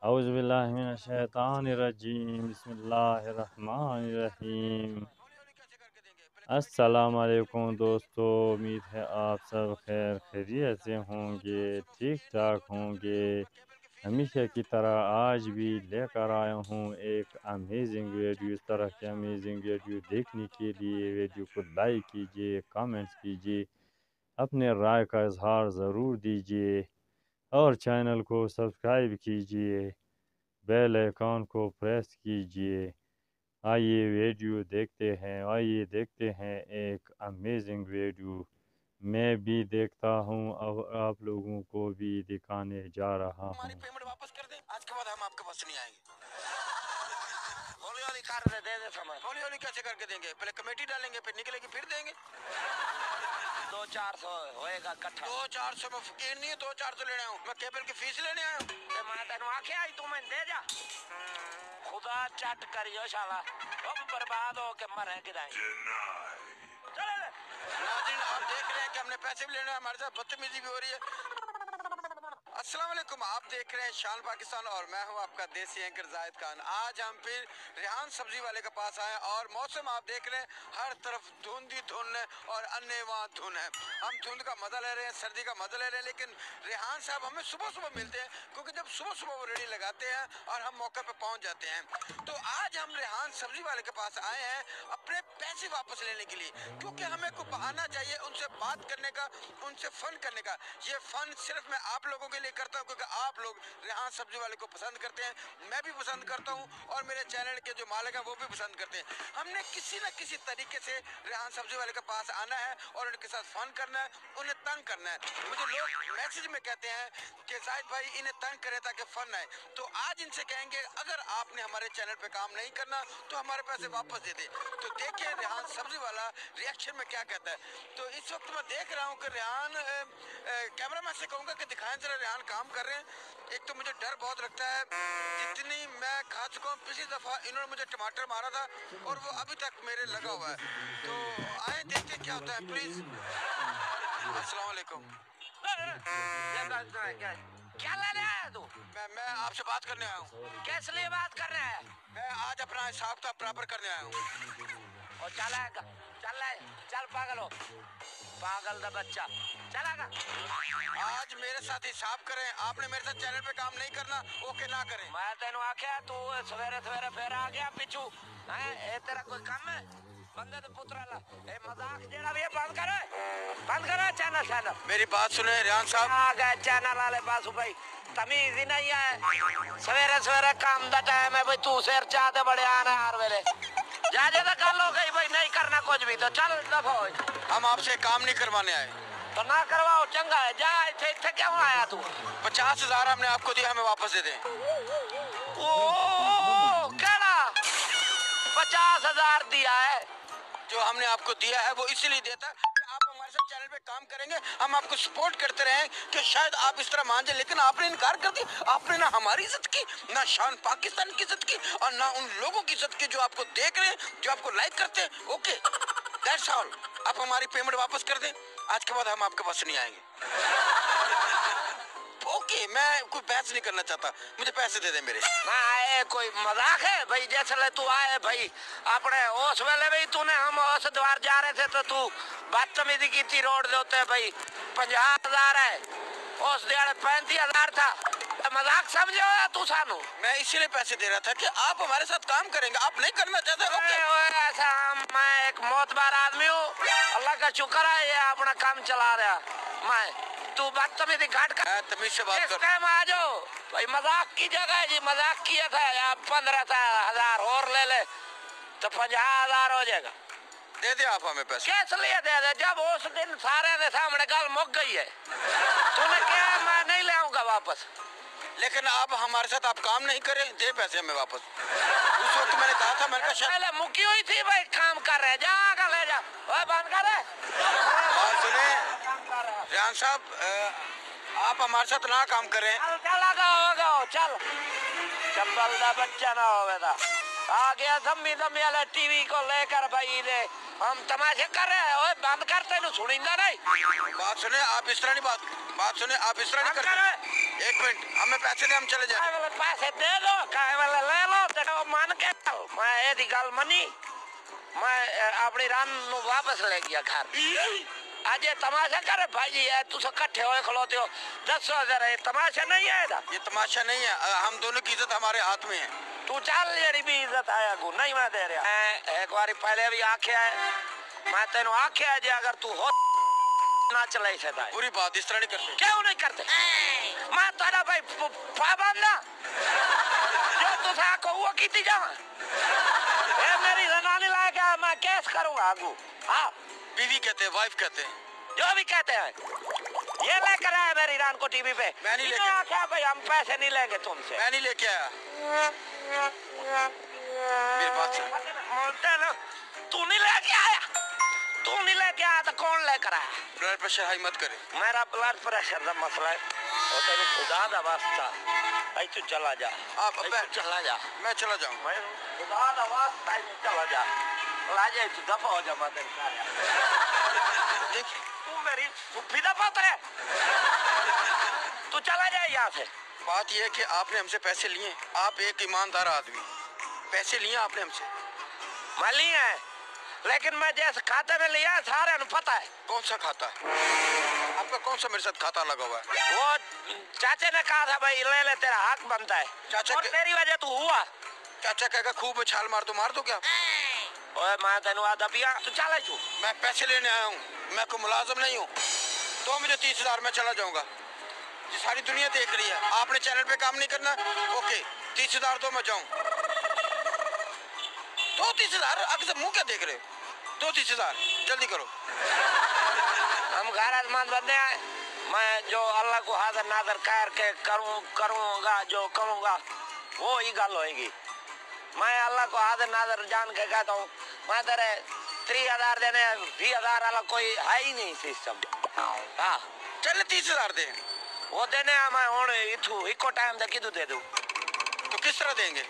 औज़ुबिल्लाहिमिनश्शैतानिर्रजीम बिस्मिल्लाहिर्रहमानिर्रहीम। अस्सलाम वालेकुम दोस्तों, उम्मीद है आप सब खैर खैरियत से होंगे, ठीक ठाक होंगे। हमेशा की तरह आज भी लेकर आया हूँ एक अमेजिंग वीडियो। इस तरह के अमेजिंग वीडियो देखने के लिए वीडियो को लाइक कीजिए, कमेंट्स कीजिए, अपने राय का इजहार ज़रूर दीजिए और चैनल को सब्सक्राइब कीजिए, बेल आइकॉन को प्रेस कीजिए। आइए देखते हैं एक अमेजिंग वीडियो। मैं भी देखता हूँ और आप लोगों को भी दिखाने जा रहा हूँ। हमारी पेमेंट वापस कर दें, आज के बाद हम आपके पास नहीं आएंगे। हौली हौली कर दे समय। हौली हौली कैसे करके देंगे? पहले कमेटी डालेंगे, फिर निकलेगी, फिर देंगे। 200-400 होएगा इकट्ठा। 200-400 में फकीर नहीं है, 200-400 लेने आऊँ मैं? केबल की फीस लेने आया हूँ। मैं तेन आखे आई तू मैं दे जा। खुदा चट करियो शाला, अब बर्बाद हो के मरे गिराए। चलो नाज़रीन, आप देख रहे हैं कि हमने पैसे भी लेने हैं, हमारे साथ बदतमीजी भी हो रही है। अस्सलाम वालेकुम, आप देख रहे हैं शान पाकिस्तान और मैं हूं आपका देसी एंकर जाहिद खान। आज हम फिर रेहान सब्जी वाले के पास आए और मौसम आप देख रहे हैं, हर तरफ धुंध ही धुंध है और अन्य वहाँ धुंध है। हम धुंध का मजा ले रहे हैं, सर्दी का मजा ले रहे हैं, लेकिन रेहान साहब हमें सुबह सुबह मिलते हैं, क्योंकि जब सुबह सुबह वो रेडी लगाते हैं और हम मौके पर पहुँच जाते हैं। तो आज हम रेहान सब्जी वाले के पास आए हैं अपने पैसे वापस लेने के लिए, क्योंकि हमें को बहाना चाहिए उनसे बात करने का, उनसे फन करने का। ये फन सिर्फ मैं आप लोगों के लिए करता हूँ, क्योंकि आप लोग रेहान सब्जी वाले को पसंद करते हैं, मैं भी पसंद करता हूँ और मेरे चैनल के जो मालिक हैं वो भी पसंद करते हैं। हमने किसी न किसी तरीके से रेहान सब्जी वाले के पास आना है और उनके साथ फन करना है, उन्हें तंग करना है। मुझे लोग मैसेज में कहते हैं कि जाहिद भाई इन्हें तंग करें ताकि फन आए। तो आज इनसे कहेंगे अगर आपने हमारे चैनल पे काम नहीं करना तो हमारे पैसे वापस दे दे। तो देखिए रेहान सब्जी वाला रिएक्शन में क्या कहता है। तो इस वक्त मैं देख रहा हूँ कि रेहान कैमरा मैन से कहूँगा कि दिखाएं जरा रेहान काम कर रहे हैं। एक तो मुझे डर बहुत लगता है, जितनी मैं खा चुका हूँ, पिछली दफा इन्होंने मुझे टमाटर मारा था और वो अभी तक मेरे लगा हुआ है। तो आए देखते क्या होता है प्लीज। अस्सलाम वालेकुम। क्या लेने आया तू? मैं आपसे बात करने आया हूँ। किस लिए बात कर रहा है? मैं आज अपना हिसाब किताब बराबर करने आया हूँ। और चलेगा, चल पागल हो, पागल का बच्चा चलेगा। आज मेरे साथ हिसाब करें, आपने मेरे साथ चैनल पे काम नहीं करना, ओके ना करें। मैं तेन आख्या तू सवेरे सवेरे फिर आ गया पिछू है, ए तेरा कोई काम है? बंदे तो पुत्रा ला ए मजाक जेड़ा भी है बंद करो चैनल। मेरी बात सुने रेहान साहब, आ गए चैनल वाले पास भाई, तमीज ही नहीं है। सवेरे सवेरे काम दा टाइम है भाई, तू सिर चाहते बड़े आना हर वेले जा तो कल हो गई भाई, नहीं करना कुछ भी तो चल दफा। हम आपसे काम नहीं करवाने आए। तो ना करवाओ, चंगा है, जा इथे क्यों आया तू? 50,000 हमने आपको दिया, हमें वापस दे दें। ओ कहना 50,000 दिया है? जो हमने आपको दिया है वो इसलिए देता है कि आप हमारे साथ चैनल पे काम करेंगे, हम आपको सपोर्ट करते रहे कि शायद आप इस तरह मान जाए, लेकिन आपने इनकार कर दिया। आपने ना हमारी इज्जत की, ना शान पाकिस्तान की इज्जत की और ना उन लोगों की इज्जत की जो आपको देख रहे हैं, जो आपको लाइक करते हैं। ओके दैट्स ऑल, आप हमारी पेमेंट वापस कर दें, आज के बाद हम आपके पास नहीं आएंगे। ओके मैं कोई बहस नहीं करना चाहता, मुझे पैसे दे दे मेरे। ना आए कोई मजाक है भाई, जैसे तू आए भाई अपने उस वेले भी तूने, हम उस द्वार जा रहे थे तो तू बदतमीजी की थी रोड दे उत्ते भाई। 50,000 है, उस दिहाड़े 35,000 था, मजाक समझो तू सानू। मैं इसीलिए पैसे दे रहा था कि आप हमारे साथ काम करेंगे, आप नहीं करना चाहते। ऐसा मैं एक मोतबार आदमी हूँ, अल्लाह का शुक्र है ये अपना काम चला रहा। मैं तू बदतमीजी घाट कर, तमीज से बात कर। टाइम आ जाओ भाई, मजाक की जगह है जी, मजाक किया था यार। 15,000 और ले ले तो 50,000 हो जाएगा। दे दे आप हमें पैसे। किस लिए दे दे, जब उस दिन सारे के सामने गल मुक गई है। तूने क्या मैं नहीं ले आऊंगा वापस, लेकिन अब हमारे साथ आप काम नहीं करें, दे पैसे हमें वापस। उस वक्त मैंने कहा था, मैंने कहा पहले मुकी हुई थी भाई, काम कर रहे, जा ले जा, ओए बंद कर। और सुने रेहान साहब, आप हमारे साथ ना काम करें। चल चंबल दा बच्चा ना हो बेटा, आ गया दम्मी वाले टीवी को लेकर भाई, दे हम तमाशे कर रहे हैं। ओए बंद कर, तेन सुनिंदा नहीं। बात सुने, आप इस तरह नहीं बात सुने, आप इस तरह नहीं करते। एक मिनट, हमें पैसे दे, हम चले जाए। पैसे दे दो, काय वाले ले लो, तेरे मन के मैं ये गल मनी, मैं अपनी रान नु वापस ले गया घर। आज ये तमाशा करे भाई, है तुम इकट्ठे होए खलोते हो, 10,000 ये तमाशा नहीं है। ये तमाशा नहीं है, हम दोनों की इज्जत हमारे हाथ में है। तू चल, मेरी भी इज्जत आया को नहीं मैं दे रहा। मैं एक बार पहले भी आख्या है, मैं तेन आख्या है अगर तू हो ना चले से पूरी बात इस तरह नहीं करते। क्यों नहीं करते? मैं तेरा भाई पाबंद ना, जो तुझे आको वो कीती जावा। ये मेरी जनानी लायक है, मैं केस करूंगा आगू। हाँ, बीवी कहते हैं, वाइफ कहते हैं, जो भी कहते हैं। ये लेकर आया मेरी रान को टीवी पे। मैं नहीं लेके आया भाई, हम पैसे नहीं लेंगे तुमसे। मैं नहीं लेके आया। मेरी बात सुन। तू नहीं लेके आया, तू नहीं लेके आया तो कौन लेकर आया? ब्लड प्रेशर हाई मत करे। मेरा ब्लड प्रेशर का मसला है, और तेरे खुदा दा वास्ता भाई तू चला जा। आप चला जा, मैं चला जाऊँ। मैं खुदा दा वास्ता चला जा, लाजे तू दफा हो जा। मैं देख, तू मेरी फुफी दा पुत्र है, तू चला जा यहाँ से। बात यह है कि आपने हमसे पैसे लिए, आप एक ईमानदार आदमी, पैसे लिए आपने हमसे। मैं लिए हैं, लेकिन मैं जैसे खाते में लिया सारे ने पता है। कौन सा खाता है आपका? कौन सा मेरे साथ खाता लगा हुआ है? वो चाचे ने कहा था भाई ले ले, तेरा हक बनता है। चाचा और तेरी वजह तू हुआ। चाचा कहेगा खूब में छाल मार दो क्या? ओए मैं तेनू आदा पिया, तू चला तू। मैं पैसे लेने आया हूँ, मैं कोई मुलाजिम नहीं हूँ। तो मुझे 30,000 में चला जाऊंगा। ये सारी दुनिया देख रही है, आपने चैनल पे काम नहीं करना। ओके 30,000 तो मैं जाऊँ। 30,000 अक्सर मुंह क्या देख रहे हो? 30,000 जल्दी करो। हम गैरतमंद बंदे हैं, मैं जो अल्लाह को हाजिर नाजर करके करूँगा, जो करूँगा वो ही गल होएगी। मैं अल्लाह को हाजिर नाजर जान के कहता हूँ, मैं तेरे 3,000 देने, 20,000 वाला कोई है ही नहीं सिस्टम। हाँ चल 30,000 दे, वो देने मैं हूँ इथू इको टाइम दे किदू दे दूँ। तो किस तरह देंगे?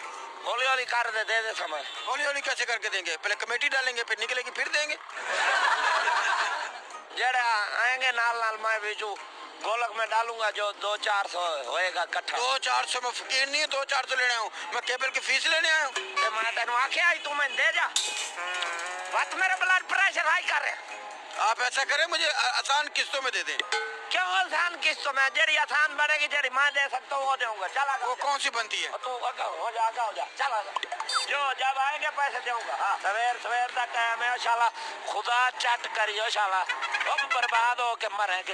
हौली हौली कर दे समय। हौली हौली कैसे करके देंगे? पहले कमेटी डालेंगे, फिर निकलेगी, फिर देंगे। जेड़े आएंगे नाल नाल मैं बीचू गोलक में डालूंगा, जो 200-400 होएगा इकट्ठा। 200-400 में फकीर नहीं है, 200-400 लेने आया हूँ मैं, केबल की फीस लेने आया हूँ। मैं तेन आख्या तू मैं दे जा, बस मेरा ब्लड प्रेशर हाई कर रहे। आप ऐसा करें, मुझे आसान किस्तों में दे दें। क्यों आसान किस्तों में? जेरी आसान बनेगी, जेरी मैं दे सकता हूँ वो दूंगा। चला वो कौन सी बनती है? तू हो जा चला जो जब आएंगे पैसे दूंगा। हाँ सवेर का टाइम है, शाला खुदा चट करियो, शाला अब बर्बाद हो के मरे कि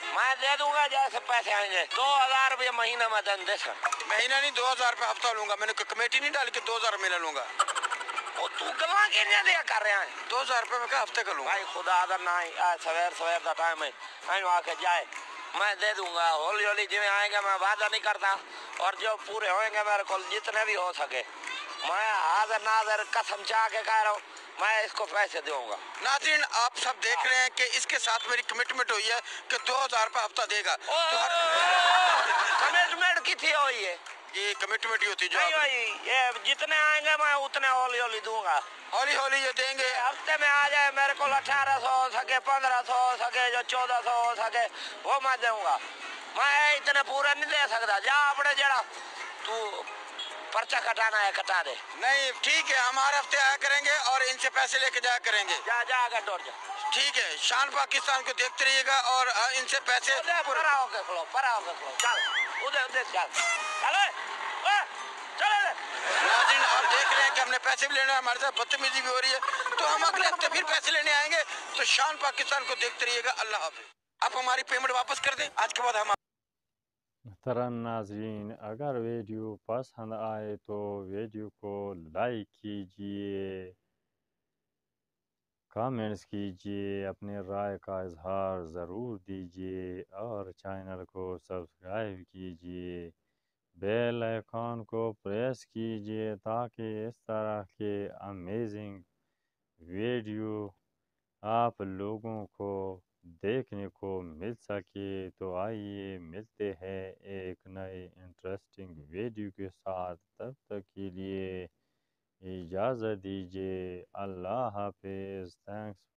मैं दे दूंगा जैसे पैसे आएंगे। 2,000 रुपये महीना में दे सक। महीना नहीं, 2,000 रुपये हफ्ता लूंगा। मैंने कमेटी नहीं डाली कि 2,000 महीना लूंगा। तू गल्ला किन्ने दिया कर रहा है? 2,000 रुपये में क्या हफ्ते का लूंगा? भाई खुदा अगर ना सवेर का टाइम है, आके जाए मैं दे दूंगा। हौली हौली जिम्मे आएंगे, मैं वादा नहीं करता, और जो पूरे होएंगे मेरे को जितने भी हो सके, मैं हाजिर नाजर कसम चाह के कह रहा हूँ, मैं इसको पैसे दूंगा। नाज़रीन आप सब देख रहे हैं कि इसके साथ मेरी कमिटमेंट हुई है कि 2,000 रुपये हफ्ता देगा। कमिटमेंट कितनी हुई है? ये कमिटमेंट ही होती है। ये जितने आएंगे मैं उतने हौली हौली दूंगा। हौली हौली ये देंगे। हफ्ते में आ जाए मेरे को 1,800 हो सके, 1,500 हो सके, जो 1,400 हो सके वो मैं दूंगा। मैं इतने पूरे नहीं दे सकता। जा अपने जरा तू पर्चा कटाना है कटा दे। नहीं ठीक है, हम हर हफ्ते आया करेंगे और इनसे पैसे लेके जाया करेंगे। जा आगे दौड़ जा। ठीक है, शान पाकिस्तान को देखते रहिएगा और इनसे पैसे परा होके खलो चल उधर चल नाज़रीन आप देख रहे हैं कि हमने पैसे भी लेने, हमारे साथ बदतमीजी भी हो रही है, तो हम अगले हफ्ते फिर पैसे लेने आएंगे। तो शान पाकिस्तान को देखते रहिएगा। अल्लाह हाफ़िज़। आप हमारी पेमेंट वापस कर दें, आज के बाद हम। मोहतरम नाज़रीन, अगर वीडियो पसंद आए तो वीडियो को लाइक कीजिए, कमेंट्स कीजिए, अपने राय का इजहार ज़रूर दीजिए और चैनल को सब्सक्राइब कीजिए, बेल आइकॉन को प्रेस कीजिए ताकि इस तरह के अमेजिंग वीडियो आप लोगों को देखने को मिल सके। तो आइए मिलते हैं एक नए इंटरेस्टिंग वीडियो के साथ। तब तक के लिए इजाज़त दीजिए। अल्लाह हाफ़िज़। थैंक्स।